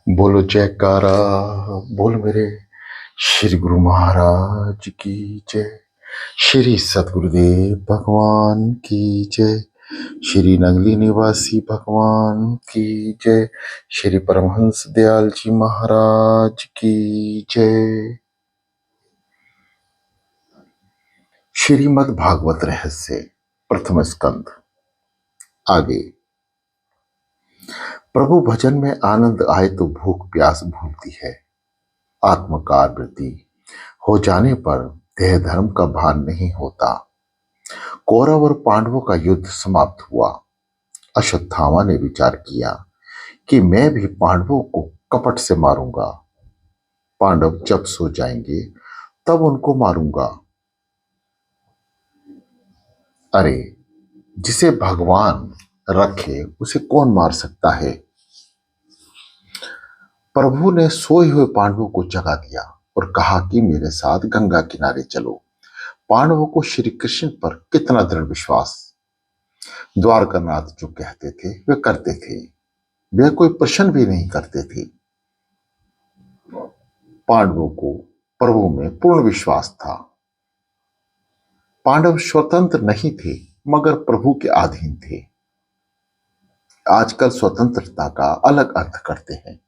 बोलो जयकारा। बोल मेरे श्री गुरु महाराज की जय। श्री सतगुरुदेव भगवान की जय। श्री नगली निवासी भगवान की जय। श्री परमहंस दयाल जी महाराज की जय। श्रीमद् भागवत रहस्य प्रथम स्कंद आगे। प्रभु भजन में आनंद आए तो भूख प्यास भूलती है। आत्मकार वृत्ति हो जाने पर देह धर्म का भान नहीं होता। कौरव और पांडवों का युद्ध समाप्त हुआ। अश्वत्थामा ने विचार किया कि मैं भी पांडवों को कपट से मारूंगा। पांडव जब सो जाएंगे तब उनको मारूंगा। अरे, जिसे भगवान रखे उसे कौन मार सकता है। प्रभु ने सोए हुए पांडवों को जगा दिया और कहा कि मेरे साथ गंगा किनारे चलो। पांडवों को श्री कृष्ण पर कितना दृढ़ विश्वास। द्वारकानाथ जो कहते थे वे करते थे। वे कोई प्रश्न भी नहीं करते थे। पांडवों को प्रभु में पूर्ण विश्वास था। पांडव स्वतंत्र नहीं थे मगर प्रभु के अधीन थे। आजकल स्वतंत्रता का अलग अर्थ करते हैं।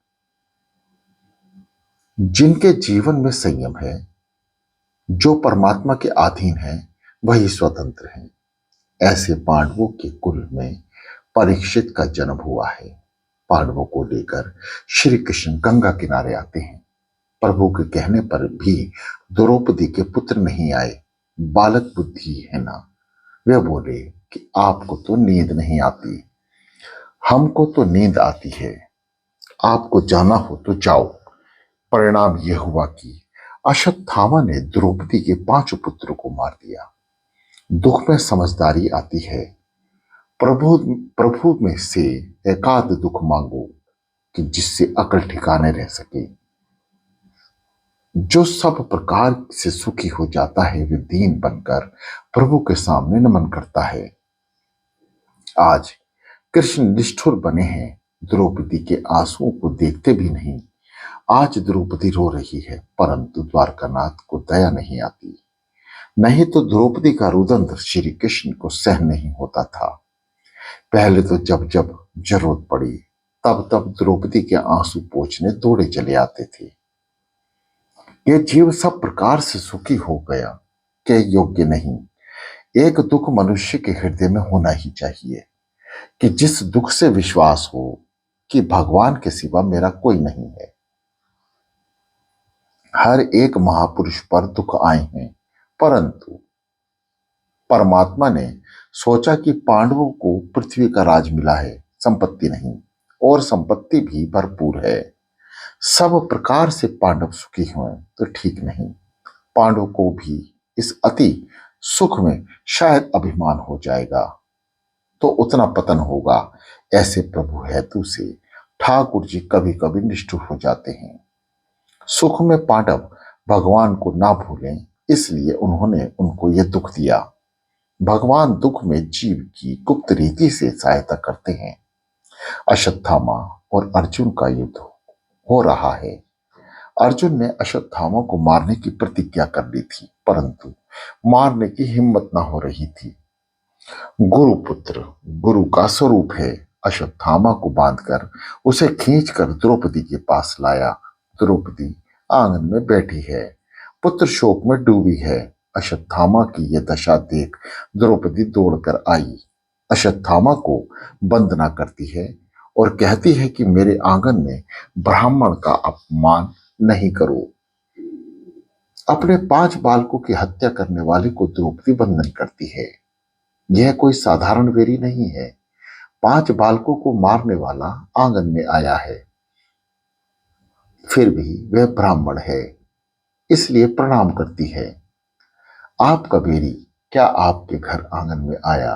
जिनके जीवन में संयम है, जो परमात्मा के अधीन है, वही स्वतंत्र हैं। ऐसे पांडवों के कुल में परीक्षित का जन्म हुआ है। पांडवों को लेकर श्री कृष्ण गंगा किनारे आते हैं। प्रभु के कहने पर भी द्रौपदी के पुत्र नहीं आए। बालक बुद्धि है ना। वे बोले कि आपको तो नींद नहीं आती, हमको तो नींद आती है। आपको जाना हो तो जाओ। परिणाम यह हुआ कि अश्वत्थामा ने द्रौपदी के 5 पुत्रों को मार दिया। दुख में समझदारी आती है। प्रभु प्रभु में से एकाध दुख मांगो कि जिससे अकल ठिकाने रह सके। जो सब प्रकार से सुखी हो जाता है वे दीन बनकर प्रभु के सामने नमन करता है। आज कृष्ण निष्ठुर बने हैं। द्रौपदी के आंसुओं को देखते भी नहीं। आज द्रौपदी रो रही है परंतु द्वारकानाथ को दया नहीं आती। नहीं तो द्रौपदी का रुदन श्री कृष्ण को सहन नहीं होता था। पहले तो जब जब जरूरत पड़ी तब तब द्रौपदी के आंसू पोंछने दौड़े चले आते थे। यह जीव सब प्रकार से सुखी हो गया के योग्य नहीं। एक दुख मनुष्य के हृदय में होना ही चाहिए कि जिस दुख से विश्वास हो कि भगवान के सिवा मेरा कोई नहीं है। हर एक महापुरुष पर दुख आए हैं परंतु परमात्मा ने सोचा कि पांडवों को पृथ्वी का राज मिला है, संपत्ति नहीं, और संपत्ति भी भरपूर है। सब प्रकार से पांडव सुखी हुए तो ठीक नहीं। पांडव को भी इस अति सुख में शायद अभिमान हो जाएगा तो उतना पतन होगा। ऐसे प्रभु हेतु से ठाकुर जी कभी कभी निष्ठुर हो जाते हैं। सुख में पांडव भगवान को ना भूलें इसलिए उन्होंने उनको यह दुख दिया। भगवान दुख में जीव की गुप्त रीति से सहायता करते हैं। अश्वत्थामा और अर्जुन का युद्ध हो रहा है। अर्जुन ने अश्वत्थामा को मारने की प्रतिज्ञा कर ली थी परंतु मारने की हिम्मत ना हो रही थी। गुरुपुत्र गुरु का स्वरूप है। अश्वत्थामा को बांधकर उसे खींचकर द्रौपदी के पास लाया। द्रौपदी आंगन में बैठी है, पुत्र शोक में डूबी है। अश्वत्थामा की यह दशा देख द्रौपदी दौड़कर आई। अश्वत्थामा को वंदना करती है और कहती है कि मेरे आंगन में ब्राह्मण का अपमान नहीं करो। अपने 5 बालकों की हत्या करने वाले को द्रौपदी वंदन करती है। यह कोई साधारण वेरी नहीं है। 5 बालकों को मारने वाला आंगन में आया है, फिर भी वह ब्राह्मण है इसलिए प्रणाम करती है। आपका बेरी क्या आपके घर आंगन में आया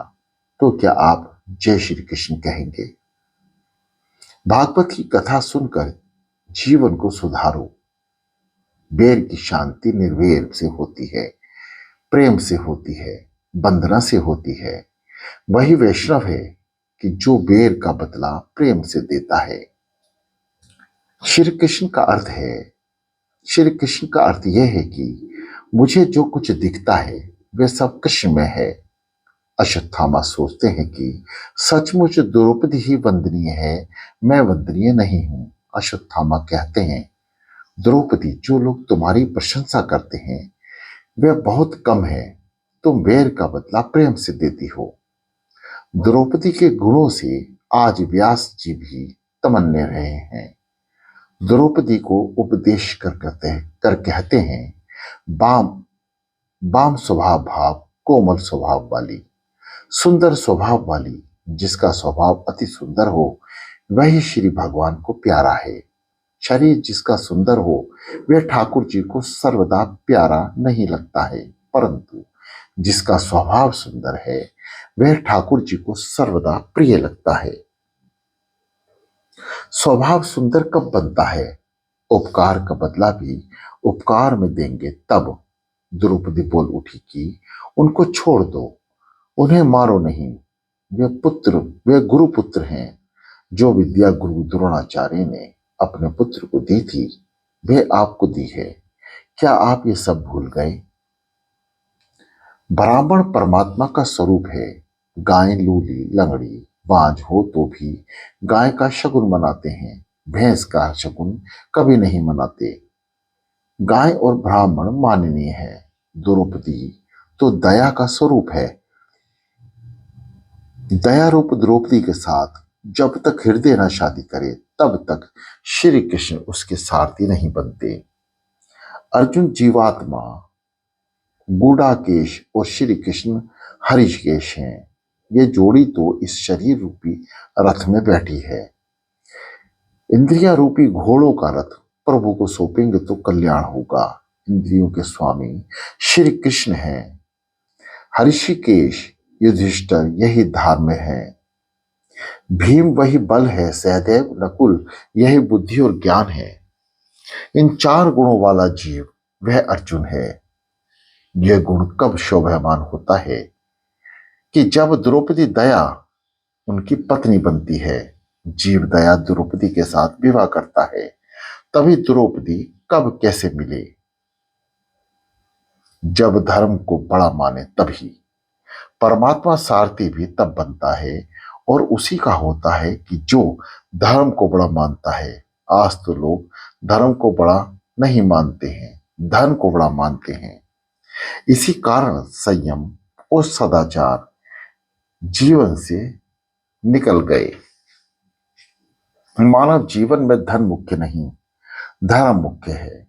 तो क्या आप जय श्री कृष्ण कहेंगे। भागवत की कथा सुनकर जीवन को सुधारो। बेर की शांति निर्वेर से होती है, प्रेम से होती है, वंदना से होती है। वही वैष्णव है कि जो बेर का बदला प्रेम से देता है। श्री कृष्ण का अर्थ है श्री कृष्ण का अर्थ यह है कि मुझे जो कुछ दिखता है वह सब कृष्ण में है। अश्वत्थामा सोचते हैं कि सचमुच द्रौपदी ही वंदनीय है, मैं वंदनीय नहीं हूं। अश्वत्थामा कहते हैं, द्रौपदी, जो लोग तुम्हारी प्रशंसा करते हैं वह बहुत कम है। तुम वैर का बदला प्रेम से देती हो। द्रौपदी के गुणों से आज व्यास जी भी तमन्ने रहे हैं। द्रौपदी को उपदेश कर कहते हैं, बाम बाम स्वभाव भाव, कोमल स्वभाव वाली, सुंदर स्वभाव वाली। जिसका स्वभाव अति सुंदर हो वही श्री भगवान को प्यारा है। शरीर जिसका सुंदर हो वह ठाकुर जी को सर्वदा प्यारा नहीं लगता है, परंतु जिसका स्वभाव सुंदर है वह ठाकुर जी को सर्वदा प्रिय लगता है। स्वभाव सुंदर कब बनता है? उपकार का बदला भी उपकार में देंगे तब। द्रौपदी बोल उठी कि उनको छोड़ दो, उन्हें मारो नहीं। वे गुरुपुत्र हैं। जो विद्या गुरु द्रोणाचार्य ने अपने पुत्र को दी थी वह आपको दी है। क्या आप ये सब भूल गए? ब्राह्मण परमात्मा का स्वरूप है। गाय लूली लंगड़ी बांझ हो तो भी गाय का शगुन मनाते हैं, भैंस का शगुन कभी नहीं मनाते। गाय और ब्राह्मण माननीय है। द्रौपदी तो दया का स्वरूप है। दया रूप द्रौपदी के साथ जब तक हृदय न शादी करे तब तक श्री कृष्ण उसके सारथी नहीं बनते। अर्जुन जीवात्मा गुडाकेश और श्री कृष्ण हरिकेश हैं। ये जोड़ी तो इस शरीर रूपी रथ में बैठी है। इंद्रिया रूपी घोड़ों का रथ प्रभु को सौंपेंगे तो कल्याण होगा। इंद्रियों के स्वामी श्री कृष्ण हैं। हरिषिकेश युधिष्ठिर यही धार में है। भीम वही बल है, सहदेव नकुल यही बुद्धि और ज्ञान है। इन चार गुणों वाला जीव वह अर्जुन है। यह गुण कब शोभायमान होता है कि जब द्रौपदी दया उनकी पत्नी बनती है। जीव दया द्रौपदी के साथ विवाह करता है, तभी द्रौपदी कब कैसे मिले? जब धर्म को बड़ा माने तभी। परमात्मा सारथी भी तब बनता है और उसी का होता है कि जो धर्म को बड़ा मानता है। आज तो लोग धर्म को बड़ा नहीं मानते हैं, धन को बड़ा मानते हैं। इसी कारण संयम और सदाचार जीवन से निकल गए। मानव जीवन में धन मुख्य नहीं, धर्म मुख्य है।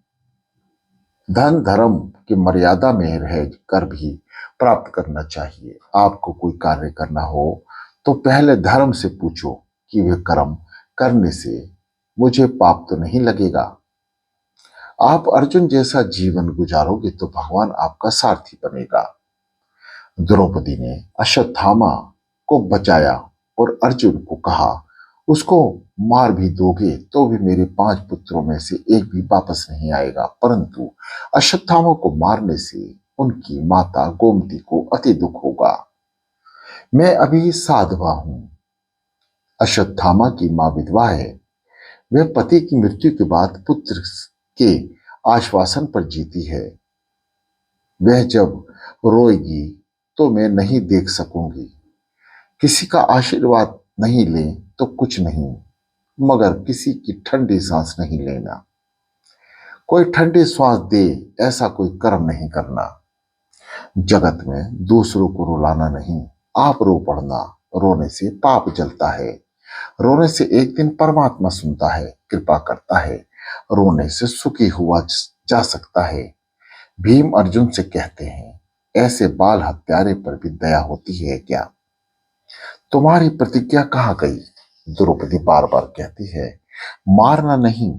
धन धर्म की मर्यादा में रह कर भी प्राप्त करना चाहिए। आपको कोई कार्य करना हो तो पहले धर्म से पूछो कि वह कर्म करने से मुझे पाप तो नहीं लगेगा। आप अर्जुन जैसा जीवन गुजारोगे तो भगवान आपका सारथी बनेगा। द्रौपदी ने अश्वत्थामा को बचाया और अर्जुन को कहा, उसको मार भी दोगे तो भी मेरे 5 पुत्रों में से एक भी वापस नहीं आएगा। परंतु अश्वत्थामा को मारने से उनकी माता गोमती को अति दुख होगा। मैं अभी साधवा हूं। अश्वत्थामा की मां विधवा है। वह पति की मृत्यु के बाद पुत्र के आश्वासन पर जीती है। वह जब रोएगी तो मैं नहीं देख सकूंगी। किसी का आशीर्वाद नहीं ले तो कुछ नहीं, मगर किसी की ठंडी सांस नहीं लेना। कोई ठंडी सांस दे ऐसा कोई कर्म नहीं करना। जगत में दूसरों को रुलाना नहीं, आप रो पड़ना। रोने से पाप जलता है। रोने से एक दिन परमात्मा सुनता है, कृपा करता है। रोने से सुखी हुआ जा सकता है। भीम अर्जुन से कहते हैं, ऐसे बाल हत्यारे पर भी दया होती है क्या? तुम्हारी प्रतिज्ञा कहाँ गई? द्रौपदी बार बार कहती है, मारना नहीं।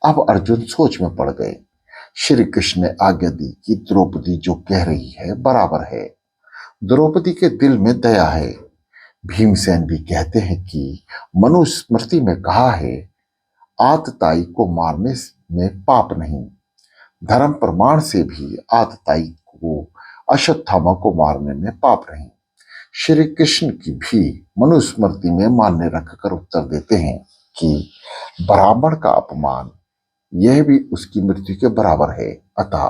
अब अर्जुन सोच में पड़ गए। श्री कृष्ण ने आज्ञा दी कि द्रौपदी जो कह रही है बराबर है। द्रौपदी के दिल में दया है। भीमसेन भी कहते हैं कि मनुस्मृति में कहा है, आतताई को मारने में पाप नहीं। धर्म प्रमाण से भी आतताई को अश्वत्थामा को मारने में पाप नहीं। श्री कृष्ण की भी मनुस्मृति में मान्य रखकर उत्तर देते हैं कि ब्राह्मण का अपमान यह भी उसकी मृत्यु के बराबर है, अतः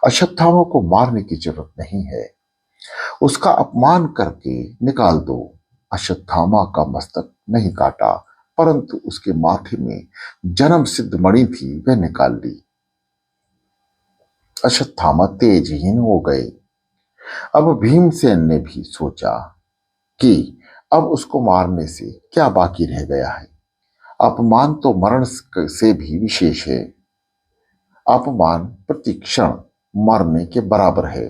अश्वत्थामा को मारने की जरूरत नहीं है, उसका अपमान करके निकाल दो। अश्वत्थामा का मस्तक नहीं काटा, परंतु उसके माथे में जन्म सिद्ध मणि थी, वह निकाल ली। अश्वत्थामा तेजहीन हो गए। अब भीमसेन ने भी सोचा कि अब उसको मारने से क्या बाकी रह गया है। अपमान तो मरण से भी विशेष है। अपमान प्रति क्षण मरने के बराबर है।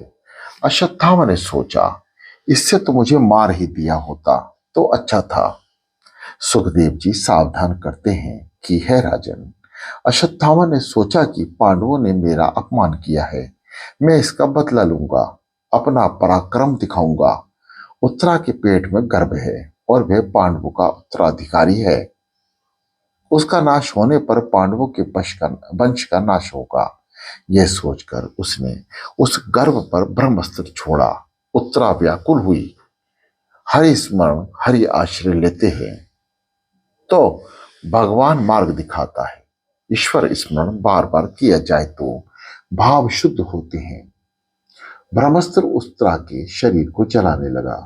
अश्वत्थामा ने सोचा, इससे तो मुझे मार ही दिया होता तो अच्छा था। सुखदेव जी सावधान करते हैं कि हे राजन, अश्वत्थामा ने सोचा कि पांडवों ने मेरा अपमान किया है, मैं इसका बदला लूंगा, अपना पराक्रम दिखाऊंगा। उत्तरा के पेट में गर्भ है और वह पांडवों का उत्तराधिकारी है। उसका नाश होने पर पांडवों के वंश का नाश होगा। यह सोचकर उसने उस गर्भ पर ब्रह्मास्त्र छोड़ा। उत्तरा व्याकुल हुई। हरि स्मरण हरि आश्रय लेते हैं तो भगवान मार्ग दिखाता है। ईश्वर स्मरण बार बार किया जाए तो भाव शुद्ध होते हैं। ब्रह्मास्त्र उत्तरा के शरीर को जलाने लगा।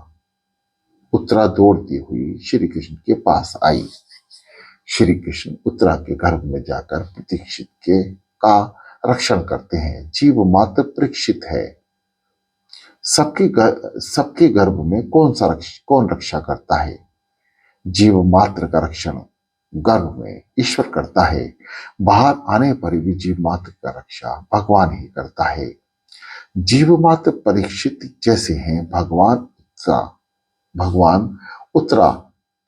उत्तरा दौड़ती हुई श्री कृष्ण के पास आई। श्री कृष्ण उत्तरा के गर्भ में जाकर परीक्षित के का रक्षण करते हैं। जीव मात्र परीक्षित है। सबके गर्भ में कौन रक्षा करता है? जीव मात्र का रक्षण गर्भ में ईश्वर करता है। बाहर आने पर भी जीव मात्र का रक्षा भगवान ही करता है। जीव मात्र परीक्षित जैसे हैं, भगवान उत्तरा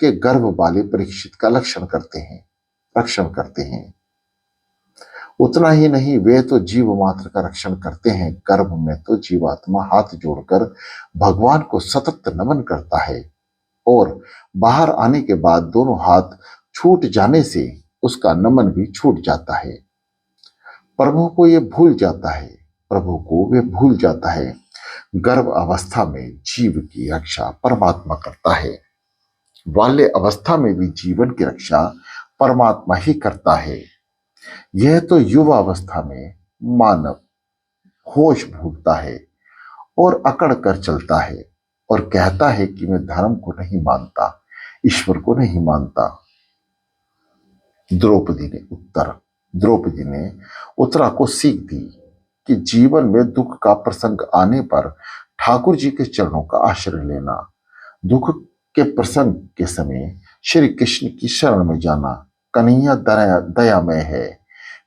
के गर्भ वाले परीक्षित का रक्षण करते हैं। उतना ही नहीं, वे तो जीव मात्र का रक्षण करते हैं। गर्भ में तो जीवात्मा हाथ जोड़कर भगवान को सतत नमन करता है और बाहर आने के बाद दोनों हाथ छूट जाने से उसका नमन भी छूट जाता है। प्रभु को वे भूल जाता है। गर्भ अवस्था में जीव की रक्षा परमात्मा करता है। बाल्य अवस्था में भी जीवन की रक्षा परमात्मा ही करता है। यह तो युवा अवस्था में मानव होश भूलता है और अकड़ कर चलता है और कहता है कि मैं धर्म को नहीं मानता, ईश्वर को नहीं मानता। द्रौपदी ने उत्तरा को सीख दी कि जीवन में दुख का प्रसंग आने पर ठाकुर जी के चरणों का आश्रय लेना, दुख के प्रसंग के समय श्री कृष्ण की शरण में जाना। कन्हैया दयामय है,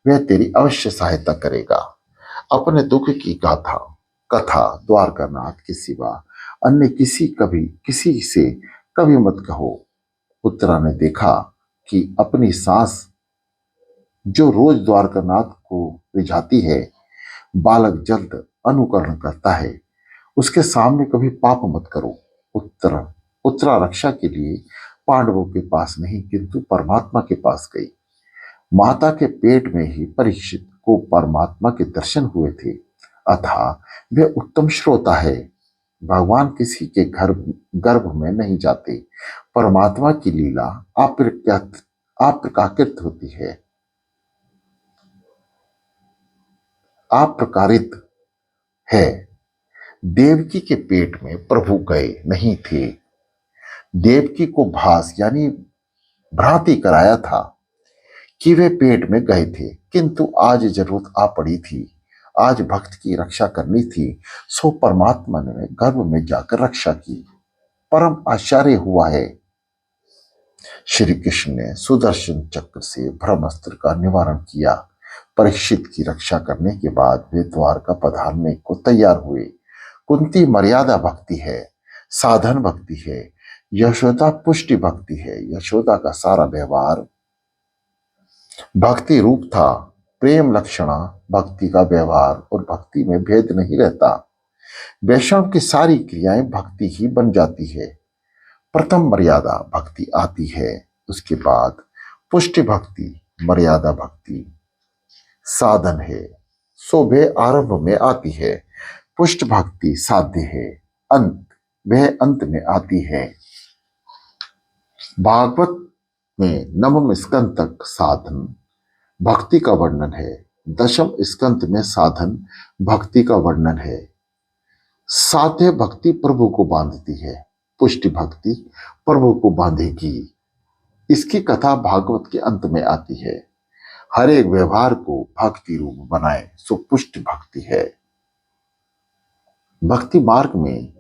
वह तेरी अवश्य सहायता करेगा। अपने दुख की कथा द्वारकानाथ के सिवा अन्य किसी से कभी मत कहो। उत्तरा ने देखा कि अपनी सास जो रोज द्वारकानाथ को रिझाती है, बालक जल्द अनुकरण करता है, उसके सामने कभी पाप मत करो। उत्तरा रक्षा के लिए पांडवों के पास नहीं किंतु परमात्मा के पास गई। माता के पेट में ही परीक्षित को परमात्मा के दर्शन हुए थे, अतः वे उत्तम श्रोता है। भगवान किसी के गर्भ में नहीं जाते। परमात्मा की लीला अप्रकारित होती है, अप्रकारित है। देवकी के पेट में प्रभु गए नहीं थे। देवकी को भास यानी भ्रांति कराया था कि वे पेट में गए थे, किंतु आज जरूरत आ पड़ी थी। आज भक्त की रक्षा करनी थी, सो परमात्मा ने गर्भ में जाकर रक्षा की। परम आश्चर्य हुआ है। श्री कृष्ण ने सुदर्शन चक्र से ब्रह्मास्त्र का निवारण किया। परीक्षित की रक्षा करने के बाद वे द्वारका पधारने को तैयार हुए। कुंती मर्यादा भक्ति है, साधन भक्ति है, यशोदा पुष्टि भक्ति है। यशोदा का सारा व्यवहार भक्ति रूप था। प्रेम लक्षणा भक्ति का व्यवहार और भक्ति में भेद नहीं रहता। वैष्णव की सारी क्रियाएं भक्ति ही बन जाती है। प्रथम मर्यादा भक्ति आती है, उसके बाद पुष्टि भक्ति। मर्यादा भक्ति साधन है, सो वे आरंभ में आती है। पुष्ट भक्ति साध्य है, वह अंत में आती है। भागवत में नवम स्कंद तक साधन भक्ति का वर्णन है। दशम स्कंद में साधन भक्ति का वर्णन है। साध्य भक्ति प्रभु को बांधती है, पुष्टि भक्ति प्रभु को बांधेगी। इसकी कथा भागवत के अंत में आती है। हर एक व्यवहार को भक्ति रूप बनाए सो पुष्टि भक्ति है। भक्ति मार्ग में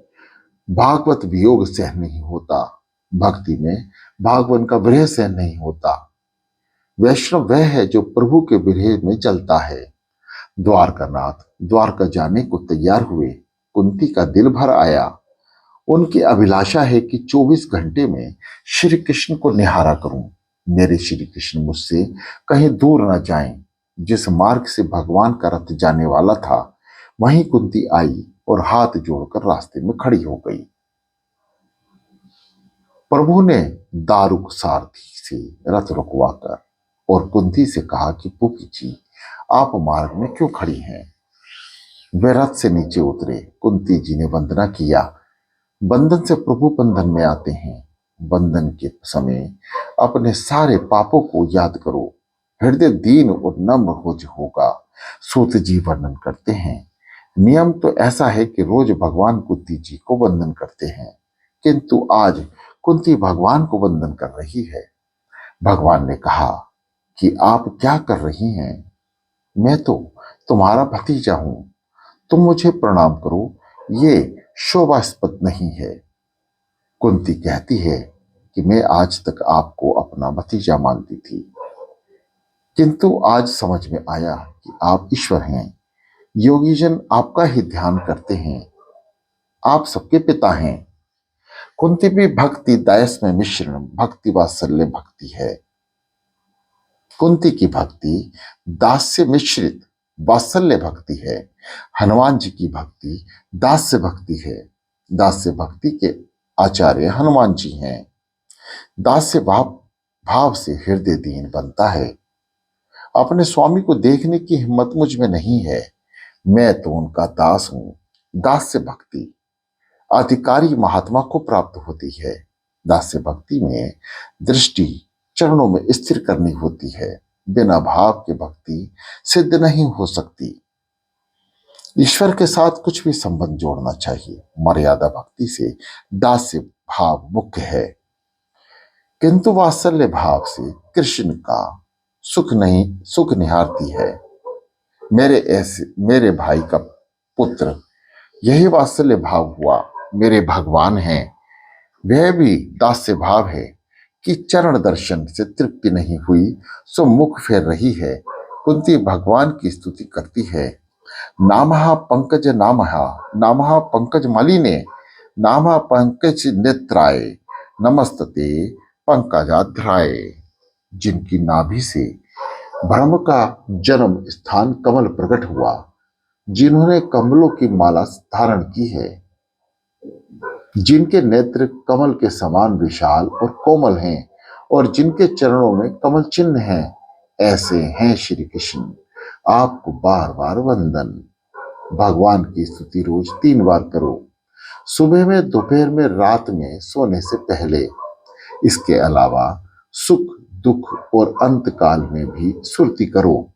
भागवत वियोग सहन नहीं होता, भक्ति में भागवन का विरह सहन नहीं होता। वैष्णव वह है जो प्रभु के विरह में चलता है। द्वारका नाथ द्वारका जाने को तैयार हुए, कुंती का दिल भर आया। उनकी अभिलाषा है कि 24 घंटे में श्री कृष्ण को निहारा करूं। मेरे श्री कृष्ण मुझसे कहीं दूर न जाएं। जिस मार्ग से भगवान का रथ जाने वाला था वहीं कुंती आई और हाथ जोड़कर रास्ते में खड़ी हो गई। प्रभु ने दारुक सारथी से रथ रुकवाकर और कुंती से कहा कि पुपी जी, आप मार्ग में क्यों खड़ी हैं? वे रथ से नीचे उतरे। कुंती जी ने वंदना किया। बंधन से प्रभु बंधन में आते हैं। बंधन के समय अपने सारे पापों को याद करो, हृदय दीन और नम्र हो होगा। सूत जी वर्णन करते हैं, नियम तो ऐसा है कि रोज भगवान कुंती जी को वंदन करते हैं, किंतु आज कुंती भगवान को वंदन कर रही है। भगवान ने कहा कि आप क्या कर रही हैं? मैं तो तुम्हारा भतीजा हूं, तुम मुझे प्रणाम करो, ये शोभास्पद नहीं है। कुंती कहती है कि मैं आज तक आपको अपना भतीजा मानती थी, किंतु आज समझ में आया कि आप ईश्वर हैं। योगीजन आपका ही ध्यान करते हैं, आप सबके पिता हैं। कुंती भी भक्ति दायस में मिश्रण भक्ति वात्सल्य भक्ति है। कुंती की भक्ति दास्य मिश्रित वात्सल्य भक्ति है। हनुमान जी की भक्ति दास्य भक्ति है। दास्य भक्ति के आचार्य हनुमान जी हैं। दास्य भाव से हृदय दीन बनता है। अपने स्वामी को देखने की हिम्मत मुझ में नहीं है, मैं तो उनका दास हूं। दास्य भक्ति अधिकारी महात्मा को प्राप्त होती है। दास्य भक्ति में दृष्टि चरणों में स्थिर करनी होती है। बिना भाव के भक्ति सिद्ध नहीं हो सकती। ईश्वर के साथ कुछ भी संबंध जोड़ना चाहिए। मर्यादा भक्ति से दास्य भाव मुख्य है, किंतु वात्सल्य भाव से कृष्ण का सुख निहारती है। मेरे भाई का पुत्र, यही वात्सल्य भाव हुआ। मेरे भगवान हैं, वह भी दास्य भाव है कि चरण दर्शन से तृप्ति नहीं हुई सो मुख फेर रही है। कुंती भगवान की स्तुति करती है। नामहा पंकज नामहा पंकज मालिने नामहा पंकज नेत्राय नमस्तते पंकजाध्राय। जिनकी नाभि से ब्रह्म का जन्म स्थान कमल प्रकट हुआ, जिन्होंने कमलों की माला धारण की है, जिनके नेत्र कमल के समान विशाल और कोमल हैं और जिनके चरणों में कमल चिन्ह हैं, ऐसे हैं श्री कृष्ण। आपको बार बार वंदन। भगवान की स्तुति रोज 3 बार करो, सुबह में, दोपहर में, रात में, सोने से पहले। इसके अलावा सुख दुख और अंत काल में भी स्तुति करो।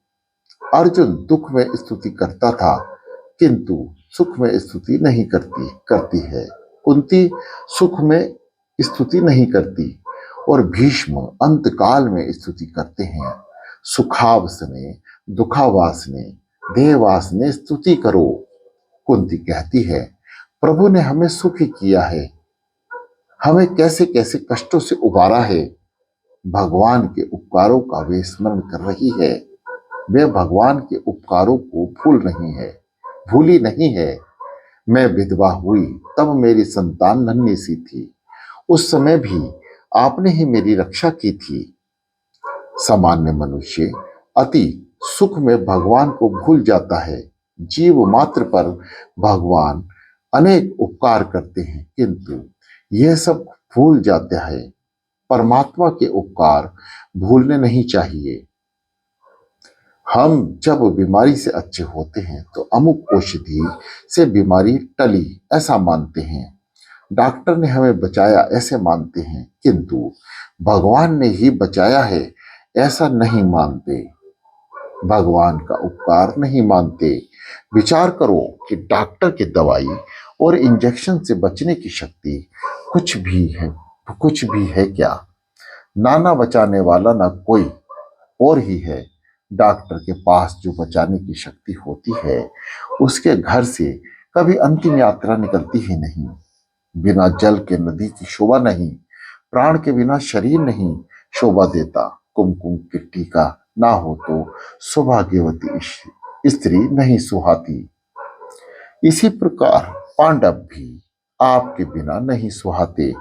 अर्जुन दुख में स्तुति करता था, किंतु सुख में स्तुति नहीं करती है। कुंती सुख में स्तुति नहीं करती और भीष्म अंत काल में स्तुति करते हैं। सुखावसने दुखावासने देहवासने स्तुति करो। कुंती कहती है, प्रभु ने हमें सुखी किया है, हमें कैसे कैसे कष्टों से उबारा है। भगवान के उपकारों का वे स्मरण कर रही है। वे भगवान के उपकारों को भूली नहीं है। मैं विधवा हुई तब मेरी संतान नन्ही सी थी, उस समय भी आपने ही मेरी रक्षा की थी। सामान्य मनुष्य अति सुख में भगवान को भूल जाता है। जीव मात्र पर भगवान अनेक उपकार करते हैं, किंतु यह सब भूल जाते हैं। परमात्मा के उपकार भूलने नहीं चाहिए। हम जब बीमारी से अच्छे होते हैं तो अमुक औषधि से बीमारी टली, ऐसा मानते हैं। डॉक्टर ने हमें बचाया ऐसे मानते हैं, किंतु भगवान ने ही बचाया है ऐसा नहीं मानते, भगवान का उपकार नहीं मानते। विचार करो कि डॉक्टर की दवाई और इंजेक्शन से बचने की शक्ति कुछ भी है, कुछ भी है क्या? नाना बचाने वाला ना कोई और ही है। डॉक्टर के पास जो बचाने की शक्ति होती है, उसके घर से कभी अंतिम यात्रा निकलती ही नहीं। बिना जल के नदी की शोभा नहीं, प्राण के बिना शरीर नहीं शोभा देता। कुमकुम की टीका ना हो तो सौभाग्यवती स्त्री नहीं सुहाती। इसी प्रकार पांडव भी आपके बिना नहीं सुहाते।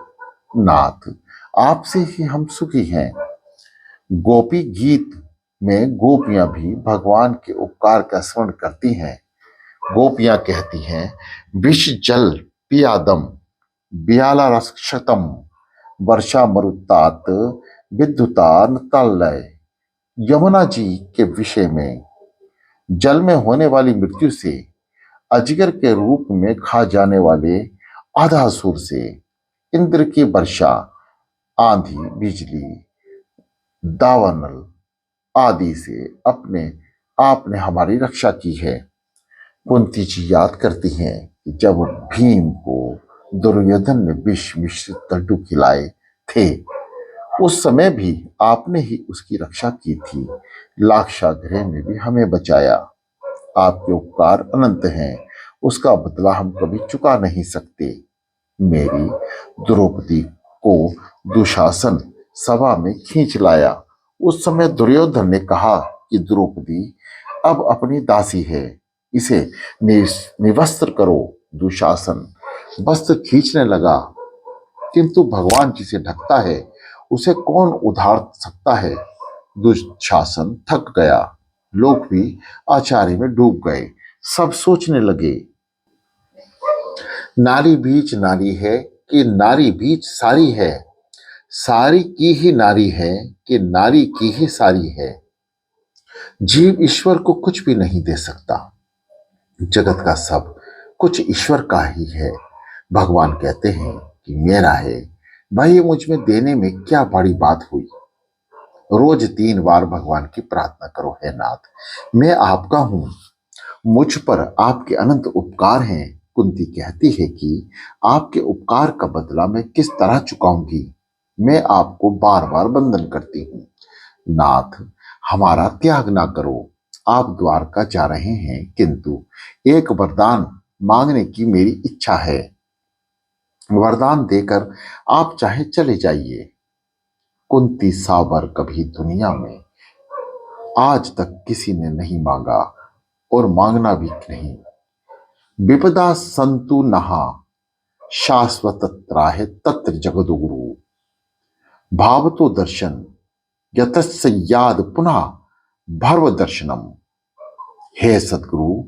नाथ, आपसे ही हम सुखी हैं। गोपी गीत में गोपियां भी भगवान के उपकार का स्मरण करती हैं। गोपियां कहती हैं, विष जल पियादम ब्याला रक्षतम वर्षा मरुतात विद्युतान तलय। यमुना जी के विषय में जल में होने वाली मृत्यु से, अजगर के रूप में खा जाने वाले आधासुर से, इंद्र की वर्षा, आंधी बिजली दावानल आदि से अपने आपने हमारी रक्षा की है। कुंती जी याद करती हैं कि जब भीम को दुर्योधन ने विष मिश्रित लड्डू खिलाए थे, उस समय भी आपने ही उसकी रक्षा की थी। लाक्षागृह में भी हमें बचाया। आपके उपकार अनंत हैं, उसका बदला हम कभी चुका नहीं सकते। मेरी द्रौपदी को दुशासन सभा में खींच लाया। उस समय दुर्योधन ने कहा कि द्रौपदी अब अपनी दासी है, इसे निवस्त्र करो। दुशासन वस्त्र खींचने लगा, किंतु भगवान जिसे ढकता है उसे कौन उधार सकता है। दुशासन थक गया। लोग भी आचार्य में डूब गए। सब सोचने लगे, नारी बीच नारी है कि नारी बीच सारी है, सारी की ही नारी है कि नारी की ही सारी है। जीव ईश्वर को कुछ भी नहीं दे सकता। जगत का सब कुछ ईश्वर का ही है। भगवान कहते हैं कि मेरा है, भाई मुझ में देने में क्या बड़ी बात हुई। रोज 3 बार भगवान की प्रार्थना करो, हे नाथ मैं आपका हूं, मुझ पर आपके अनंत उपकार हैं। कुंती कहती है कि आपके उपकार का बदला मैं किस तरह चुकाऊंगी। मैं आपको बार बार वंदन करती हूँ। नाथ, हमारा त्याग ना करो। आप द्वारका जा रहे हैं, किंतु एक वरदान मांगने की मेरी इच्छा है। वरदान देकर आप चाहे चले जाइए। कुंती साबर कभी दुनिया में आज तक किसी ने नहीं मांगा और मांगना भी नहीं। विपदा संतु नहा शाश्वत त्राहे तत्र जगदगुरु भावतो दर्शन यतस्याद पुनः भर्व दर्शनम। हे सदगुरु,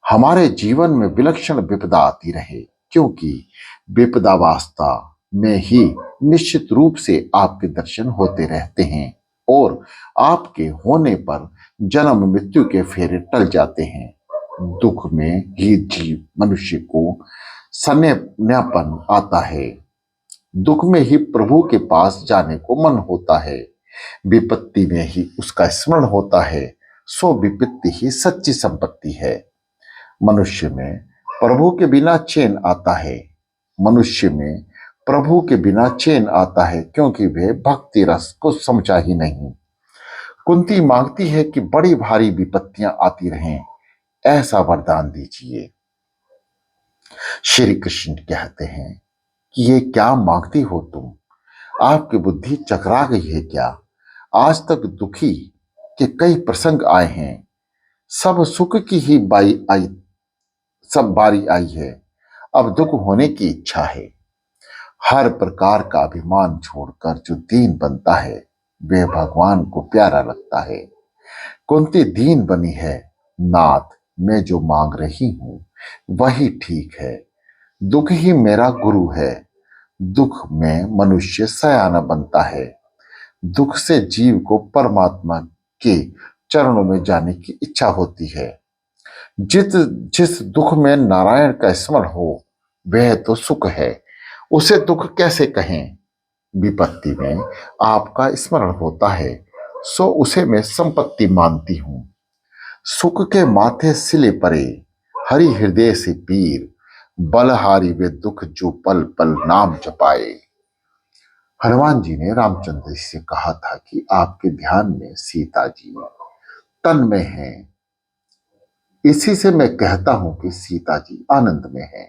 हमारे जीवन में विलक्षण विपदा आती रहे, क्योंकि विपदावस्था में ही निश्चित रूप से आपके दर्शन होते रहते हैं और आपके होने पर जन्म मृत्यु के फेरे टल जाते हैं। दुख में ही जीव मनुष्य को संन्यापन आता है। दुख में ही प्रभु के पास जाने को मन होता है। विपत्ति में ही उसका स्मरण होता है। सो विपत्ति ही सच्ची संपत्ति है। मनुष्य में प्रभु के बिना चैन आता है। मनुष्य में प्रभु के बिना चैन आता है, क्योंकि वे भक्ति रस को समझा ही नहीं। कुंती मांगती है कि बड़ी भारी विपत्तियां आती रहें, ऐसा वरदान दीजिए। श्री कृष्ण कहते हैं कि ये क्या मांगती हो तुम? आपकी बुद्धि चकरा गई है क्या? आज तक दुखी के कई प्रसंग आए हैं, सब सुख की ही सब बारी आई है। अब दुख होने की इच्छा है। हर प्रकार का अभिमान छोड़कर जो दीन बनता है, वह भगवान को प्यारा लगता है। कुंती दीन बनी है। नाथ, मैं जो मांग रही हूं वही ठीक है। दुख ही मेरा गुरु है। दुख में मनुष्य सयाना बनता है। दुख से जीव को परमात्मा के चरणों में जाने की इच्छा होती है। जिस जिस दुख में नारायण का स्मरण हो, वह तो सुख है। उसे दुख कैसे कहें। विपत्ति में आपका स्मरण होता है, सो उसे मैं संपत्ति मानती हूं। सुख के माथे सिले परे, हरि हृदय से पीर, बलहारी वे दुख जो पल पल नाम जपाए। हनुमान जी ने रामचंद्र जी से कहा था कि आपके ध्यान में सीता जी तन में है, इसी से मैं कहता हूं कि सीता जी आनंद में है।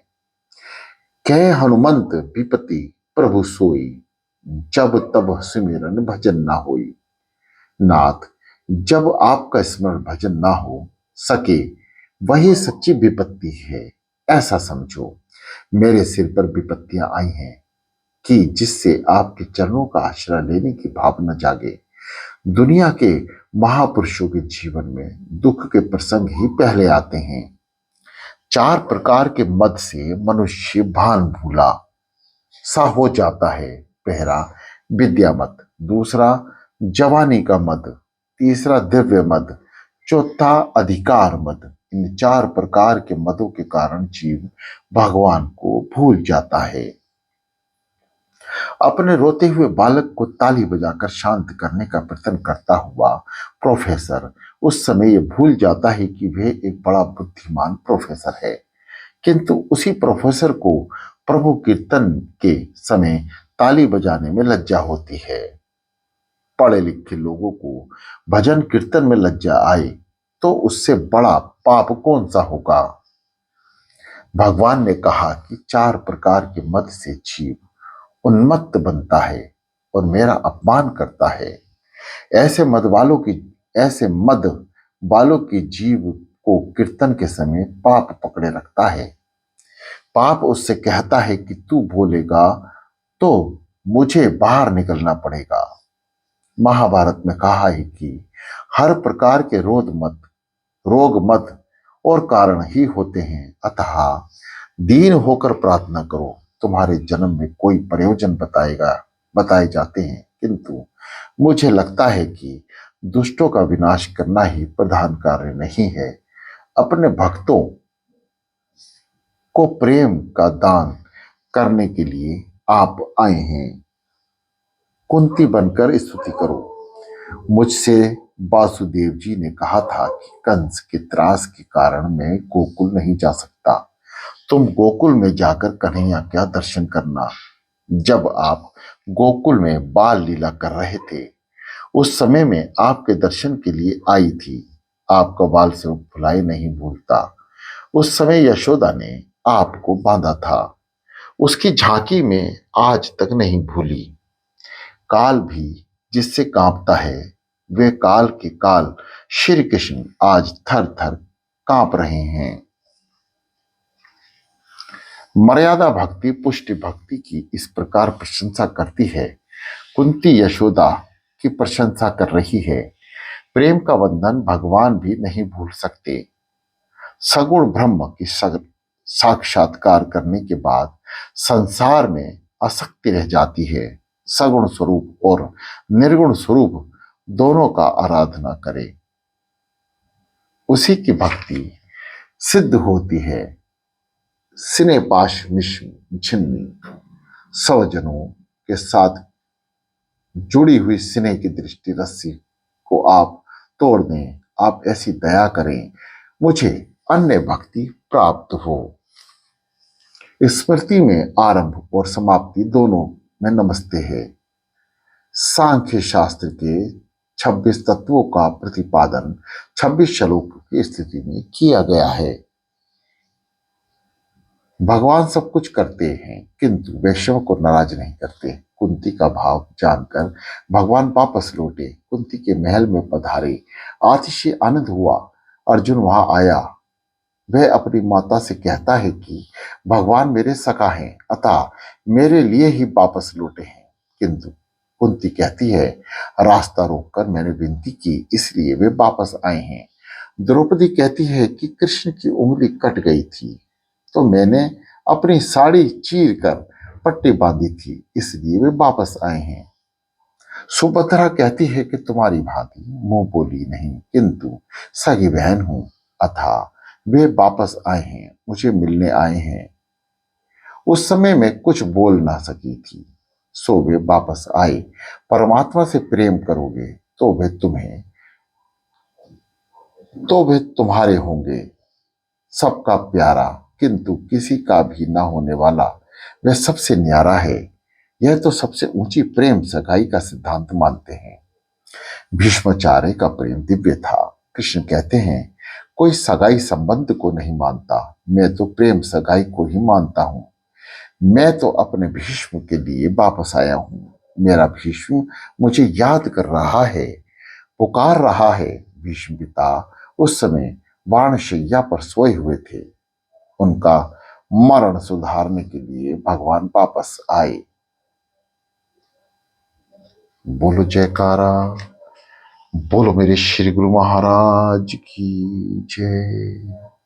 कह हनुमंत विपति प्रभु सोई, जब तब सुमिरन भजन ना होई। नाथ, जब आपका स्मरण भजन ना हो सके, वही सच्ची विपत्ति है, ऐसा समझो। मेरे सिर पर विपत्तियां आई हैं कि जिससे आपके चरणों का आश्रय लेने की भावना जागे। दुनिया के महापुरुषों के जीवन में दुख के प्रसंग ही पहले आते हैं। 4 प्रकार के मद से मनुष्य भान भूला सा हो जाता है। पहला विद्या मद, दूसरा जवानी का मद, तीसरा दिव्य मद, चौथा अधिकार मद। इन 4 प्रकार के मदों के कारण जीव भगवान को भूल जाता है। अपने रोते हुए बालक को ताली बजाकर शांत करने का प्रयत्न करता हुआ प्रोफेसर उस समय ये भूल जाता है कि वह एक बड़ा बुद्धिमान प्रोफेसर है। किंतु उसी प्रोफेसर को प्रभु कीर्तन के समय ताली बजाने में लज्जा होती है। पढ़े लिखे लोगों को भजन कीर्तन में लज्जा आए तो उससे बड़ा पाप कौन सा होगा। भगवान ने कहा कि 4 प्रकार के मद से जीव उन्मत्त बनता है और मेरा अपमान करता है। ऐसे मद वालों की जीव को कीर्तन के समय पाप पकड़े रखता है। पाप उससे कहता है कि तू बोलेगा तो मुझे बाहर निकलना पड़ेगा। महाभारत में कहा है कि हर प्रकार के रोग मद और कारण ही होते हैं, अतः दीन होकर प्रार्थना करो। तुम्हारे जन्म में कोई प्रयोजन बताए जाते हैं, किंतु मुझे लगता है कि दुष्टों का विनाश करना ही प्रधान कार्य नहीं है। अपने भक्तों को प्रेम का दान करने के लिए आप आए हैं। कुंती बनकर स्तुति करो। मुझसे वासुदेव जी ने कहा था कि कंस के त्रास के कारण मैं गोकुल नहीं जा सकता। तुम गोकुल में जाकर कन्हैया का दर्शन करना। जब आप गोकुल में बाल लीला कर रहे थे, उस समय में आपके दर्शन के लिए आई थी। आपका बाल स्वरूप भुलाई नहीं भूलता। उस समय यशोदा ने आपको बांधा था, उसकी झांकी में आज तक नहीं भूली। काल भी जिससे कांपता है, वे काल के काल श्री कृष्ण आज थर थर कांप रहे हैं। मर्यादा भक्ति पुष्टि भक्ति की इस प्रकार प्रशंसा करती है। कुंती यशोदा की प्रशंसा कर रही है। प्रेम का बंधन भगवान भी नहीं भूल सकते। सगुण ब्रह्म की साक्षात्कार करने के बाद संसार में आसक्ति रह जाती है। सगुण स्वरूप और निर्गुण स्वरूप दोनों का आराधना करे, उसी की भक्ति सिद्ध होती है। सिने पाश छिन्न स्वजनों के साथ जुड़ी हुई सिने की दृष्टि रस्सी को आप तोड़ दें। आप ऐसी दया करें, मुझे अन्य भक्ति प्राप्त हो। स्मृति में आरंभ और समाप्ति दोनों में नमस्ते है। सांख्य शास्त्र के 26 तत्वों का प्रतिपादन 26 श्लोक की स्थिति में किया गया है। भगवान सब कुछ करते हैं, किंतु वैष्णव को नाराज नहीं करते। कुंती का भाव जानकर भगवान वापस लौटे। कुंती के महल में पधारे। अतिशय आनंद हुआ। अर्जुन वहां आया। वह अपनी माता से कहता है कि भगवान मेरे सखा हैं, अतः मेरे लिए ही वापस लौटे हैं। किंतु कुंती कहती है, रास्ता रोककर मैंने विनती की, इसलिए वे वापस आए हैं। द्रौपदी कहती है कि कृष्ण की उंगली कट गई थी, तो मैंने अपनी साड़ी चीर कर पट्टी बांधी थी, इसलिए वे वापस आए हैं। सुभद्रा कहती है कि तुम्हारी भांति मुंह बोली नहीं, किंतु सगी बहन हूं, अतः वे वापस आए हैं, मुझे मिलने आए हैं। उस समय में कुछ बोल ना सकी थी। सो वे वापस आए। परमात्मा से प्रेम करोगे तो वे तुम्हारे होंगे, सबका प्यारा, किंतु किसी का भी ना होने वाला वह सबसे न्यारा है। यह तो सबसे ऊंची प्रेम सगाई का सिद्धांत मानते हैं। भीष्माचार्य का प्रेम दिव्य था। कृष्ण कहते हैं, कोई सगाई संबंध को नहीं मानता, मैं तो प्रेम सगाई को ही मानता हूं। मैं तो अपने भीष्म के लिए वापस आया हूं। मेरा भीष्म मुझे याद कर रहा है, पुकार रहा है। भीष्म पिता उस समय बाणशैया पर सोए हुए थे। उनका मरण सुधारने के लिए भगवान वापस आए। बोलो जयकारा, बोलो मेरे श्री गुरु महाराज की जय।